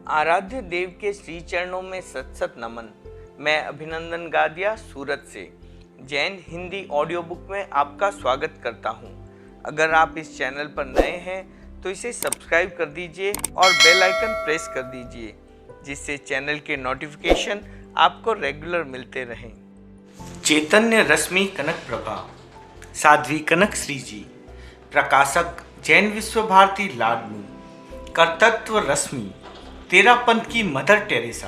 आराध्य देव के श्री चरणों में सत सत नमन। मैं अभिनंदन गादिया सूरत से जैन हिंदी ऑडियो बुक में आपका स्वागत करता हूं। अगर आप इस चैनल पर नए हैं तो इसे सब्सक्राइब कर दीजिए और बेल आइकन प्रेस कर दीजिए, जिससे चैनल के नोटिफिकेशन आपको रेगुलर मिलते रहें। चैतन्य रश्मि कनक प्रभा, साध्वी कनक श्री जी, प्रकाशक जैन विश्व भारती लाडनू, कर्तृत्व रश्मि, तेरा पंथ की मदर टेरेसा।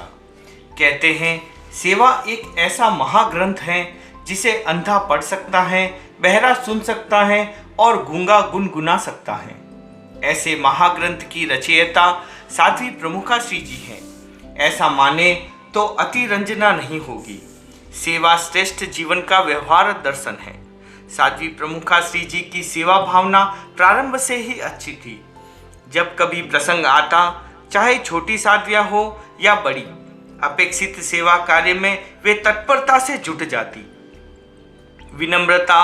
कहते हैं सेवा एक ऐसा महाग्रंथ है जिसे अंधा पढ़ सकता है, बहरा सुन सकता है और गूंगा गुनगुना सकता है। ऐसे महाग्रंथ की रचयिता साध्वी प्रमुखा श्री जी हैं। ऐसा माने तो अति रंजना नहीं होगी। सेवा श्रेष्ठ जीवन का व्यवहार दर्शन है। साध्वी प्रमुखा श्री जी की सेवा भावना प्रारंभ से ही अच्छी थी। जब कभी प्रसंग आता, चाहे छोटी साध्वियां हो या बड़ी, अपेक्षित सेवा कार्य में वे तत्परता से जुट जाती। विनम्रता,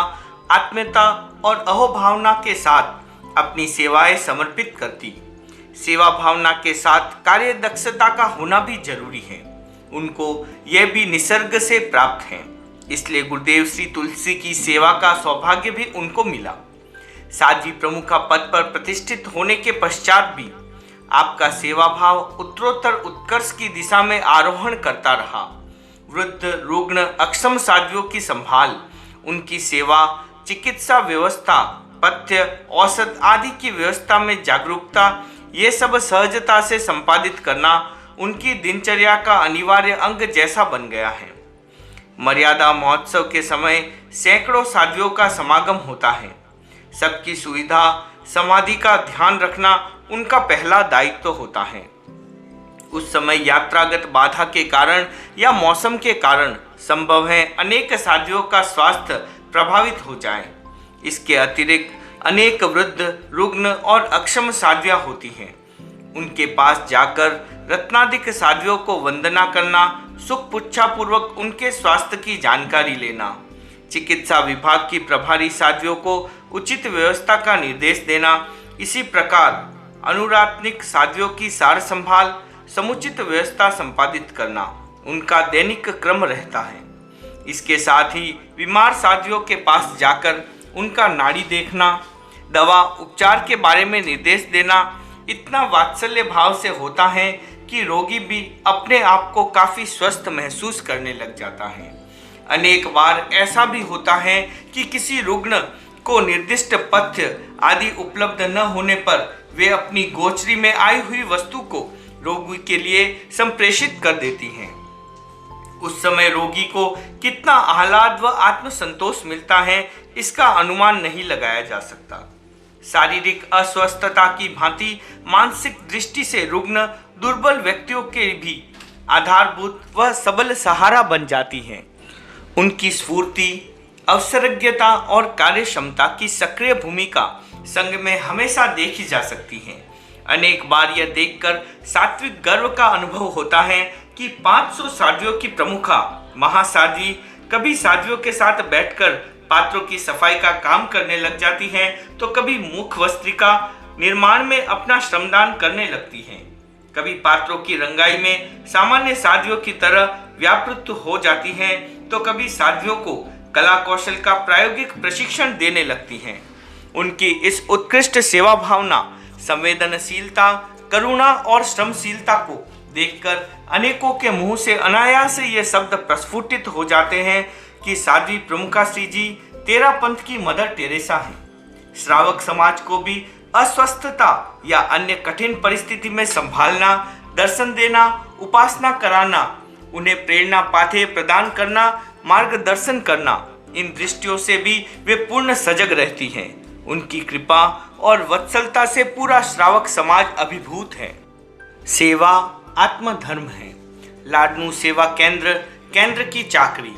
आत्मीयता और अहोभावना के साथ अपनी सेवाएं समर्पित करती। सेवा भावना के साथ कार्य दक्षता का होना भी जरूरी है। उनको यह भी निसर्ग से प्राप्त है, इसलिए गुरुदेव श्री तुलसी की सेवा का सौभाग्य भी उनको मिला। साध्वी प्रमुखा पद पर प्रतिष्ठित होने के पश्चात भी आपका सेवा भाव उत्तरोत्तर उत्कर्ष की दिशा में आरोहण करता रहा। वृद्ध, रुग्ण, अक्षम साध्वियों की संभाल, उनकी सेवा, चिकित्सा व्यवस्था, पथ्य, औषध आदि की व्यवस्था में जागरूकता, ये सब सहजता से संपादित करना उनकी दिनचर्या का अनिवार्य अंग जैसा बन गया है। मर्यादा महोत्सव के समय सैकड़ों साध्वियों का समागम होता है। सबकी सुविधा, समाधि का ध्यान रखना उनका पहला दायित्व होता है। उस समय यात्रागत बाधा के कारण या मौसम के कारण संभव है अनेक साध्वियों का स्वास्थ्य प्रभावित हो जाए। इसके अतिरिक्त अनेक वृद्ध, रुग्ण और अक्षम साध्वियां होती हैं। उनके पास जाकर रत्नाधिक साध्वियों को वंदना करना, सुख पुच्छा पूर्वक उनके स्वास्थ्य की जानकारी लेना, चिकित्सा विभाग की प्रभारी साध्वियों को उचित व्यवस्था का निर्देश देना, इसी प्रकार अनुरात्निक साध्वियों की सार संभाल, समुचित व्यवस्था संपादित करना उनका दैनिक क्रम रहता है। इसके साथ ही बीमार साध्वियों के पास जाकर उनका नाड़ी देखना, दवा उपचार के बारे में निर्देश देना इतना वात्सल्य भाव से होता है कि रोगी भी अपने आप को काफी स्वस्थ महसूस करने लग जाता है। अनेक बार ऐसा भी होता है कि किसी रुग्ण को निर्दिष्ट पथ्य आदि उपलब्ध न होने पर वे अपनी गोचरी में आई हुई वस्तु को रोगी के लिए संप्रेषित कर देती हैं। उस समय रोगी को कितना आह्लाद व आत्मसंतोष मिलता है, इसका अनुमान नहीं लगाया जा सकता। शारीरिक अस्वस्थता की भांति मानसिक दृष्टि से रुग्ण दुर्बल व्यक्तियों के भी आधारभूत व सबल सहारा बन जाती हैं। उनकी स्फूर्ति, अवसरज्ञता और कार्य क्षमता की सक्रिय भूमिका संघ में हमेशा देखी जा सकती है। अनेक बार यह देखकर सात्विक गर्व का अनुभव होता है कि 500 साध्वियों की प्रमुखा महासाध्वी कभी साध्वियों के साथ बैठकर पात्रों की सफाई का काम करने लग जाती हैं, तो कभी मुख वस्त्रिका निर्माण में अपना श्रमदान करने लगती हैं, कभी पात्रों की रंगाई में सामान्य साध्वियों की तरह व्यापृत हो जाती हैं, तो कभी साध्वियों को कला कौशल का प्रायोगिक प्रशिक्षण देने लगती हैं। उनकी इस उत्कृष्ट सेवा भावना, संवेदनशीलता, करुणा और श्रमशीलता को देखकर अनेकों के मुंह से अनायास ये शब्द प्रस्फुटित हो जाते हैं कि साध्वी प्रमुखा श्री जी तेरा पंथ की मदर टेरेसा हैं। श्रावक समाज को भी अस्वस्थता या अन्य कठिन परिस्थिति में संभालना, दर्शन देना, उपासना कराना, उन्हें प्रेरणा पाथे प्रदान करना, मार्गदर्शन करना, इन दृष्टियों से भी वे पूर्ण सजग रहती हैं। उनकी कृपा और वत्सलता से पूरा श्रावक समाज अभिभूत है। सेवा आत्मधर्म है। लाडनू सेवा केंद्र, केंद्र की चाकरी।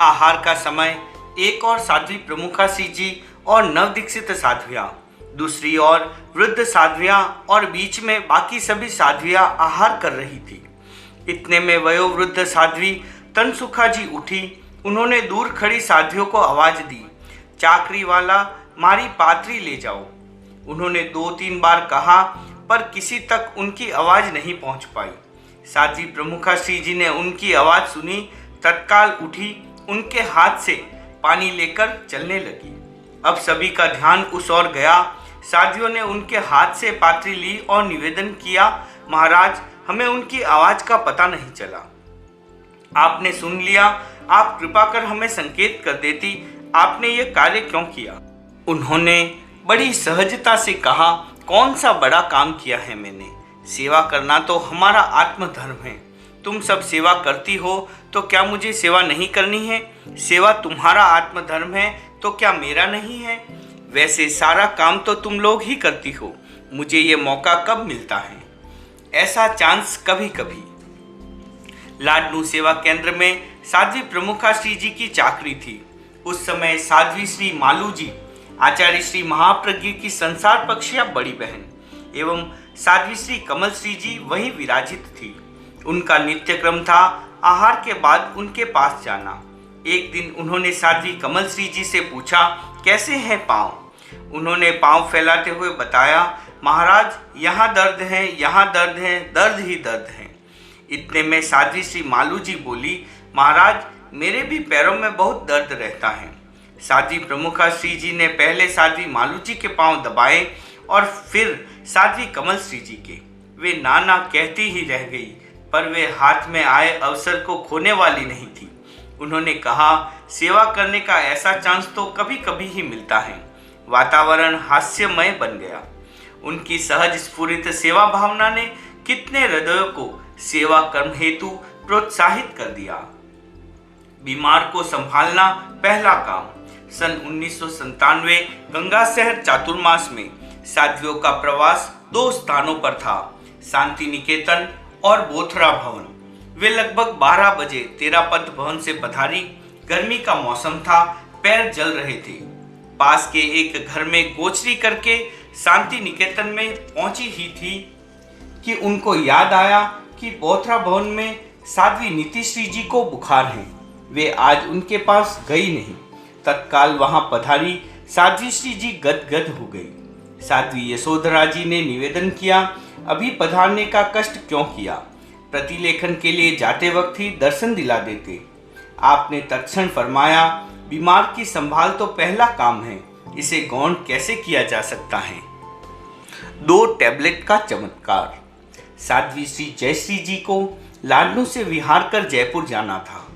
आहार का समय एक और साध्वी प्रमुखा श्री जी और नवदीक्षित साध्वियाँ, दूसरी ओर वृद्ध साध्वियाँ और बीच में बाकी सभी साध्वियाँ आहार कर रही थी। इतने में वयोवृद्ध साध्वी तनसुखा जी उठी। उन्होंने दूर खड़ी साध्वियों को आवाज दी, चाकरी वाला मारी पात्री ले जाओ। उन्होंने 2-3 बार कहा, पर किसी तक उनकी आवाज नहीं पहुंच पाई। साध्वी प्रमुखा श्री जी ने उनकी आवाज सुनी, तत्काल उठी, उनके हाथ से पानी लेकर चलने लगी। अब सभी का ध्यान उस ओर गया। साध्वियों ने उनके हाथ से पात्री ली और निवेदन किया, महाराज, हमें उनकी आवाज का पता नहीं चला। आपने सुन लिया, आप कृपा कर हमें संकेत कर देती, आपने ये कार्य क्यों किया? उन्होंने बड़ी सहजता से कहा, कौन सा बड़ा काम किया है मैंने? सेवा करना तो हमारा आत्मधर्म है। तुम सब सेवा करती हो तो क्या मुझे सेवा नहीं करनी है? सेवा तुम्हारा आत्मधर्म है तो क्या मेरा नहीं है? वैसे सारा काम तो तुम लोग ही करती हो, मुझे ये मौका कब मिलता है? ऐसा चांस कभी कभी। लाडनू सेवा केंद्र में साध्वी प्रमुखा श्री जी की चाकरी थी। उस समय साध्वी श्री मालू जी, आचार्य श्री महाप्रज्ञ की संसार पक्षिया बड़ी बहन एवं साध्वी श्री कमल श्री जी वही विराजित थी। उनका नित्य क्रम था आहार के बाद उनके पास जाना। एक दिन उन्होंने साध्वी कमल श्री जी से पूछा, कैसे हैं पाँव? उन्होंने पाँव फैलाते हुए बताया, महाराज, यहाँ दर्द है, यहाँ दर्द है, दर्द ही दर्द है। इतने में साध्वी श्री मालू जी बोली, महाराज, मेरे भी पैरों में बहुत दर्द रहता है। साध्वी प्रमुखा श्री जी ने पहले साध्वी मालू जी के पांव दबाए और फिर साध्वी कमल श्री जी के। वे नाना कहती ही रह गई, पर वे हाथ में आए अवसर को खोने वाली नहीं थी। उन्होंने कहा, सेवा करने का ऐसा चांस तो कभी कभी ही मिलता है। वातावरण हास्यमय बन गया। उनकी सहज स्फुरित सेवा भावना ने कितने हृदयों को सेवा कर्म हेतु प्रोत्साहित कर दिया। बीमार को संभालना पहला काम। सन 1997 गंगा शहर चातुर्मास में साध्वियों का प्रवास 2 स्थानों पर था, शांति निकेतन और बोथरा भवन। वे लगभग 12 बजे तेरापंथ भवन से पधारी। गर्मी का मौसम था, पैर जल रहे थे। पास के एक घर में गोचरी करके शांति निकेतन में पहुंची ही थी कि उनको याद आया कि बोथरा भवन में साध्वी नीति श्री जी को बुखार है। वे आज उनके पास गई नहीं। तत्काल वहां पधारी साध्वी श्री जी गदगद हो गई। साध्वी यशोधरा जी ने निवेदन किया, अभी पधारने का कष्ट क्यों किया? प्रतिलेखन के लिए जाते वक्त ही दर्शन दिला देते। आपने तत्क्षण फरमाया, बीमार की संभाल तो पहला काम है, इसे गौण कैसे किया जा सकता है? 2 टैबलेट का चमत्कार। साध्वी श्री जयश्री जी को लाडनू से विहार कर जयपुर जाना था।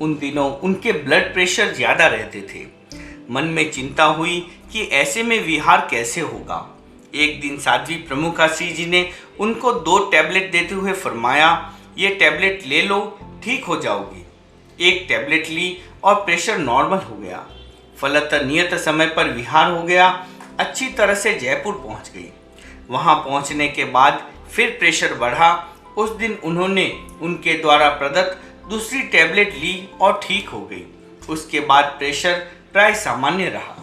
उन दिनों उनके ब्लड प्रेशर ज्यादा रहते थे। मन में चिंता हुई कि ऐसे में विहार कैसे होगा। एक दिन साध्वी प्रमुखा श्री जी ने उनको 2 टैबलेट देते हुए फरमाया, ये टैबलेट ले लो, ठीक हो जाओगी। 1 टैबलेट ली और प्रेशर नॉर्मल हो गया। फलतः नियत समय पर विहार हो गया। अच्छी तरह से जयपुर पहुंच गई। वहां पहुंचने के बाद फिर प्रेशर बढ़ा। उस दिन उन्होंने उनके द्वारा प्रदत्त दूसरी टैबलेट ली और ठीक हो गई। उसके बाद प्रेशर प्राय सामान्य रहा।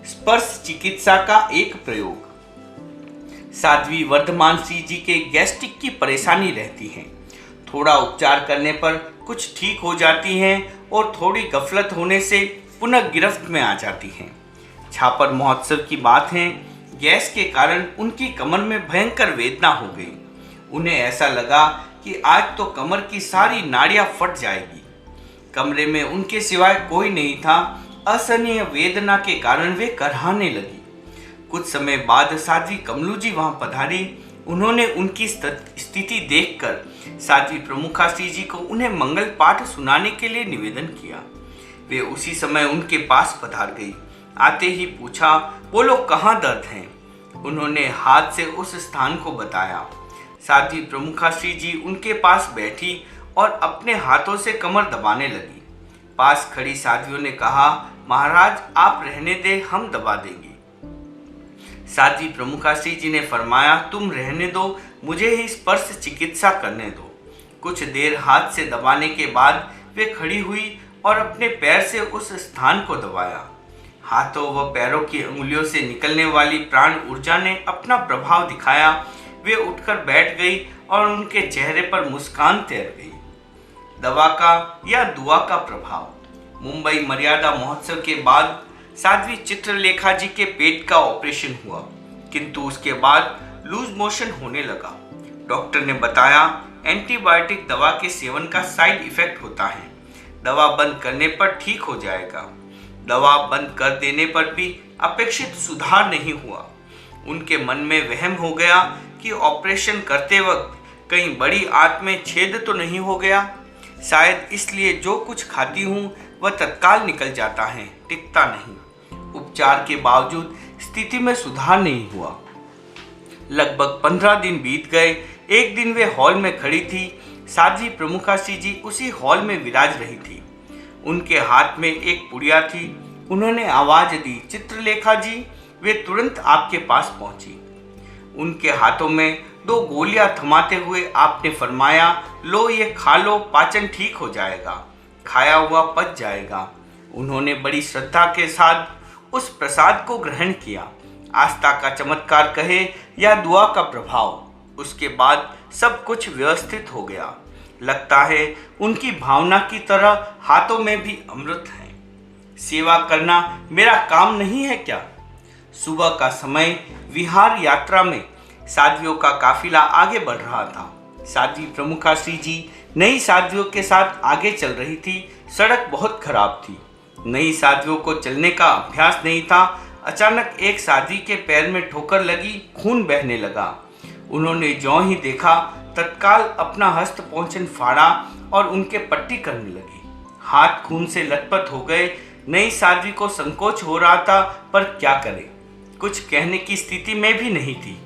स्पर्श चिकित्सा का एक प्रयोग। साध्वी वर्धमान श्री जी के गैस्ट्रिक की परेशानी रहती है। थोड़ा उपचार करने पर कुछ ठीक हो जाती हैं और थोड़ी गफलत होने से पुनः गिरफ्त में आ जाती हैं। छापर महोत्सव की बात है, गैस के कारण उनकी कमर में भयंकर वेदना हो गई। उन्हें ऐसा लगा कि आज तो कमर की सारी नाड़ियां फट जाएगी। कमरे में उनके सिवाय कोई नहीं था। असहनीय वेदना के कारण वे करहाने लगी। कुछ समय बाद साध्वी कमलू जी वहां पधारी। उन्होंने उनकी स्थिति देखकर साध्वी प्रमुखा श्री जी को उन्हें मंगल पाठ सुनाने के लिए निवेदन किया। वे उसी समय उनके पास पधार गई। आते ही पूछा, बोलो कहाँ दर्द है? उन्होंने हाथ से उस स्थान को बताया। साध्वी प्रमुखा श्री जी उनके पास बैठी और अपने हाथों से कमर दबाने लगी। पास खड़ी साध्वियों ने कहा, महाराज आप रहने दे, हम दबा देंगे। साध्वी प्रमुखा श्री जी ने फरमाया, तुम रहने दो, मुझे ही स्पर्श चिकित्सा करने दो। कुछ देर हाथ से दबाने के बाद वे खड़ी हुई और अपने पैर से उस स्थान को दबाया। हाथों व पैरों की अंगुलियों से निकलने वाली प्राण ऊर्जा ने अपना प्रभाव दिखाया। वे उठकर बैठ गई और उनके चेहरे पर मुस्कान तैर गई। दवा का या दुआ का प्रभाव। मुंबई मर्यादा महोत्सव के बाद साध्वी चित्रलेखा जी के पेट का ऑपरेशन हुआ, किंतु उसके बाद लूज मोशन होने लगा। डॉक्टर ने बताया एंटीबायोटिक दवा के सेवन का साइड इफेक्ट होता है, दवा बंद करने पर ठीक हो जाएगा। दवा बंद कर देने पर भी अपेक्षित सुधार नहीं हुआ। उनके मन में वहम हो गया कि ऑपरेशन करते वक्त कहीं बड़ी आंत में छेद तो नहीं हो गया। शायद इसलिए जो कुछ खाती हूँ वह तत्काल निकल जाता है, टिकता नहीं। उपचार के बावजूद स्थिति में सुधार नहीं हुआ। लगभग 15 दिन बीत गए। एक दिन वे हॉल में खड़ी थी। साध्वी प्रमुखाश्री जी उसी हॉल में विराज रही थी। उनके हाथ में एक पुड़िया थी। उन्होंने आवाज दी, चित्रलेखा जी। वे तुरंत आपके पास पहुंची। उनके हाथों में 2 गोलियां थमाते हुए आपने फरमाया, लो ये खा लो, पाचन ठीक हो जाएगा, खाया हुआ पच जाएगा। उन्होंने बड़ी श्रद्धा के साथ उस प्रसाद को ग्रहण किया। आस्था का चमत्कार कहे या दुआ का प्रभाव, उसके बाद सब कुछ व्यवस्थित हो गया। लगता है उनकी भावना की तरह हाथों में भी अमृत है। सेवा करना मेरा काम नहीं है क्या? सुबह का समय विहार यात्रा में साध्वियों का काफिला आगे बढ़ रहा था। साध्वी प्रमुखाश्री जी नई साध्वियों के साथ आगे चल रही थी। सड़क बहुत खराब थी। नई साध्वियों को चलने का अभ्यास नहीं था। अचानक एक साध्वी के पैर में ठोकर लगी, खून बहने लगा। उन्होंने ज्यों ही देखा तत्काल अपना हस्त पहुंचन फाड़ा और उनके पट्टी करने लगी। हाथ खून से लथपथ हो गए। नई साध्वी को संकोच हो रहा था, पर क्या करे, कुछ कहने की स्थिति में भी नहीं थी।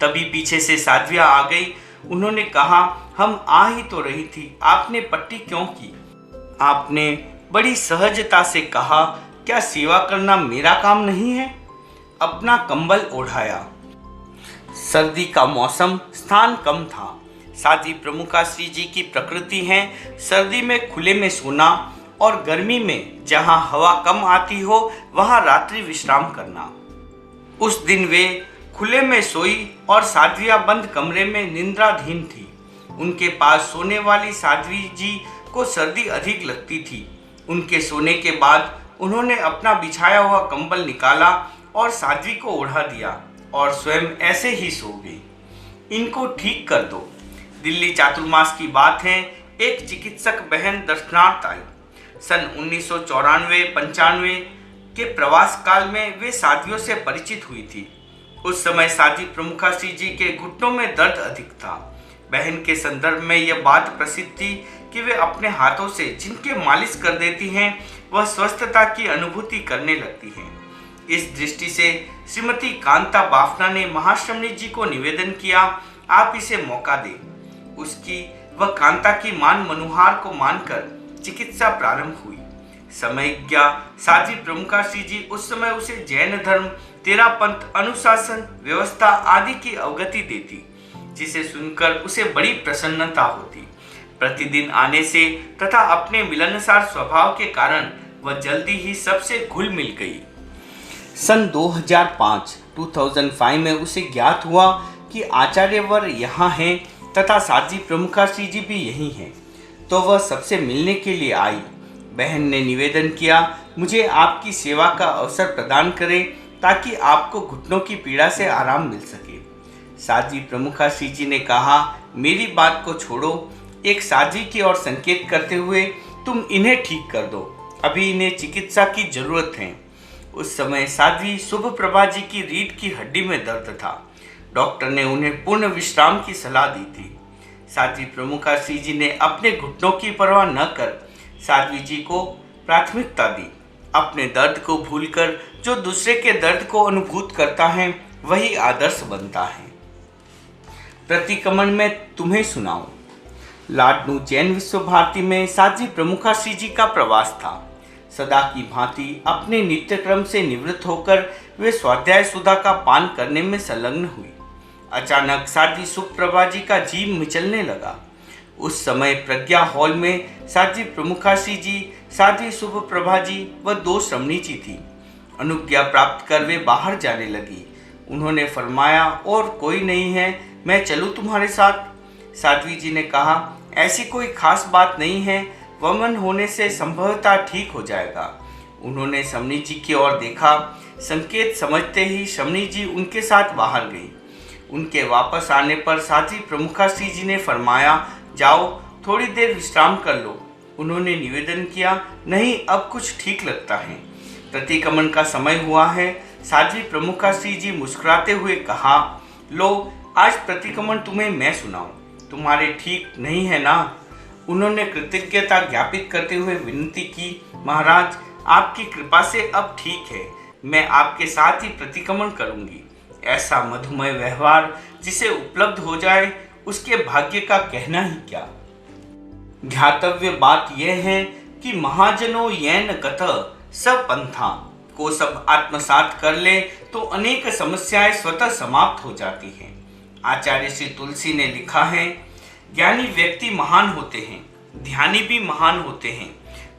तभी पीछे से साध्विया आ गई। उन्होंने कहा, हम आ ही तो रही थी, आपने पट्टी क्यों की? आपने बड़ी सहजता से कहा, क्या सेवा करना मेरा काम नहीं है? अपना कंबल ओढ़ाया। सर्दी का मौसम, स्थान कम था। साध्वी प्रमुखाश्री जी की प्रकृति है सर्दी में खुले में सोना और गर्मी में जहां हवा कम आती हो वहां रात्रि विश्राम करना। उस दिन वे खुले में सोई और साध्विया बंद कमरे में निद्राधीन थी। उनके पास सोने वाली साध्वी जी को सर्दी अधिक लगती थी। उनके सोने के बाद उन्होंने अपना बिछाया हुआ कंबल निकाला और साध्वी को ओढ़ा दिया और स्वयं ऐसे ही सो गई। इनको ठीक कर दो। दिल्ली चातुर्मास की बात है, एक चिकित्सक बहन दर्शनार्थ आई। सन 1994-95 के प्रवास काल में वे साध्वियों से परिचित हुई थी। उस समय साध्वी प्रमुखाश्री जी के घुटनों में दर्द अधिक था। बहन के संदर्भ में यह बात प्रसिद्ध थी कि वे अपने हाथों से जिनके मालिश कर देती हैं वह स्वस्थता की अनुभूति करने लगती हैं। इस दृष्टि से श्रीमती कांता बाफना ने महाश्रमणी जी को निवेदन किया, आप इसे मौका दें। उसकी वह कांता की मान मनुहार को मानकर चिकित्सा प्रारंभ हुई। समयज्ञा साध्वी प्रमुखाश्री जी उस समय उसे जैन धर्म, तेरा पंथ, अनुशासन, व्यवस्था आदि की अवगति देती, जिसे सुनकर उसे बड़ी प्रसन्नता होती। प्रतिदिन आने से तथा अपने मिलनसार स्वभाव के कारण वह जल्दी ही सबसे घुल मिल गई। सन 2005 में उसे ज्ञात हुआ कि आचार्यवर यहाँ हैं तथा साध्वी प्रमुखाश्री जी भी यहीं हैं, तो वह सबसे मिलने के लिए आई। बहन ने निवेदन किया, मुझे आपकी सेवा का अवसर प्रदान करें ताकि आपको घुटनों की पीड़ा से आराम मिल सके। साध्वी प्रमुखाश्री जी ने कहा, मेरी बात को छोड़ो, एक साध्वी की ओर संकेत करते हुए तुम इन्हें ठीक कर दो, अभी इन्हें चिकित्सा की जरूरत है। उस समय साध्वी शुभ प्रभा जी की रीढ़ की हड्डी में दर्द था। डॉक्टर ने उन्हें पूर्ण विश्राम की सलाह दी थी। साध्वी प्रमुखाश्री जी ने अपने घुटनों की परवाह न कर साध्वी जी को प्राथमिकता दी। अपने दर्द को भूलकर जो दूसरे के दर्द को अनुभूत करता है वही आदर्श बनता है। प्रतिक्रमण में तुम्हें सुनाऊं। लाडनू जैन विश्व भारती में साध्वी प्रमुखाश्री जी का प्रवास था। सदा की भांति अपने नित्यक्रम से निवृत्त होकर वे स्वाध्याय सुधा का पान करने में संलग्न हुई। अचानक साध्वी सुप्रभा जी का जीव मिचलने लगा। उस समय प्रज्ञा हॉल में साध्वी प्रमुखाश्री जी, साध्वी सुप्रभा जी व 2 श्रमणी जी थी। अनुज्ञा प्राप्त कर वे बाहर जाने लगी। उन्होंने फरमाया, और कोई नहीं है, मैं चलूं तुम्हारे साथ? साध्वी जी ने कहा, ऐसी कोई खास बात नहीं है, वमन होने से संभवतः ठीक हो जाएगा। उन्होंने श्रमणी जी की ओर देखा। संकेत समझते ही श्रमणी जी उनके साथ बाहर गई। उनके वापस आने पर साध्वी प्रमुखा श्री जी ने फरमाया, जाओ थोड़ी देर विश्राम कर लो। उन्होंने निवेदन किया, नहीं अब कुछ ठीक लगता है, प्रतिक्रमण का समय हुआ है। साध्वी प्रमुखा श्री जी मुस्कुराते हुए कहा, लो आज प्रतिक्रमण तुम्हें मैं सुनाऊं, तुम्हारे ठीक नहीं है ना। उन्होंने कृतज्ञता ज्ञापित करते हुए विनती की, महाराज आपकी कृपा से अब ठीक है, मैं आपके साथ ही प्रतिक्रमण करूंगी। ऐसा मधुमय व्यवहार जिसे उपलब्ध हो जाए उसके भाग्य का कहना ही क्या। ध्यातव्य बात यह है कि महाजनों येन गतः सब पंथा को सब आत्मसात कर ले तो अनेक समस्याएं स्वतः समाप्त हो जाती हैं। आचार्य श्री तुलसी ने लिखा है, ज्ञानी व्यक्ति महान होते हैं, ध्यानी भी महान होते हैं,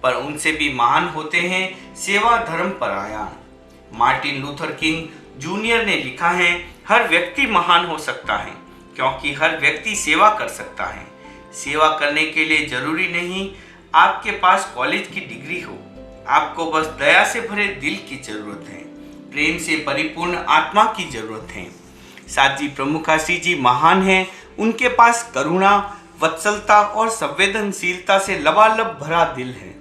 पर उनसे भी महान होते हैं सेवा धर्म परायण। मार्टिन लूथर किंग जूनियर ने लिखा है, हर व्यक्ति महान हो सकता है क्योंकि हर व्यक्ति सेवा कर सकता है। सेवा करने के लिए जरूरी नहीं आपके पास कॉलेज की डिग्री हो, आपको बस दया से भरे दिल की जरूरत है, प्रेम से परिपूर्ण आत्मा की जरूरत है। साध्वी प्रमुखा श्री जी महान हैं, उनके पास करुणा, वत्सलता और संवेदनशीलता से लबालब भरा दिल है।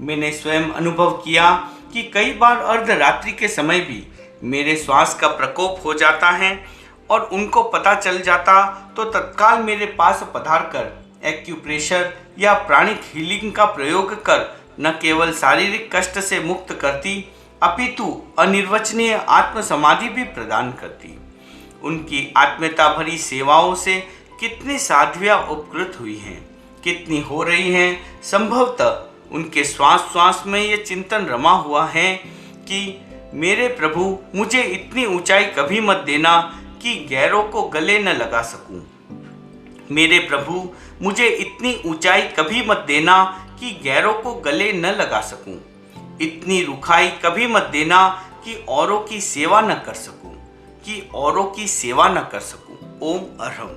मैंने स्वयं अनुभव किया कि कई बार अर्धरात्रि के समय भी मेरे श्वास का प्रकोप हो जाता है और उनको पता चल जाता तो तत्काल मेरे पास पधार कर एक्यूप्रेशर या प्राणिक हीलिंग का प्रयोग कर न केवल शारीरिक कष्ट से मुक्त करती अपितु अनिर्वचनीय आत्म समाधि भी प्रदान करती। उनकी आत्मीयता भरी सेवाओं से कितनी साध्वियाँ उपकृत हुई हैं, कितनी हो रही हैं। संभवतः उनके श्वास श्वास में ये चिंतन रमा हुआ है कि मेरे प्रभु मुझे इतनी ऊंचाई कभी मत देना कि गैरों को गले न लगा सकूं। मेरे प्रभु मुझे इतनी ऊंचाई कभी मत देना कि गैरों को गले न लगा सकूं। इतनी रुखाई कभी मत देना कि औरों की सेवा न कर सकूं, कि औरों की सेवा न कर सकूं। ओम अरहम।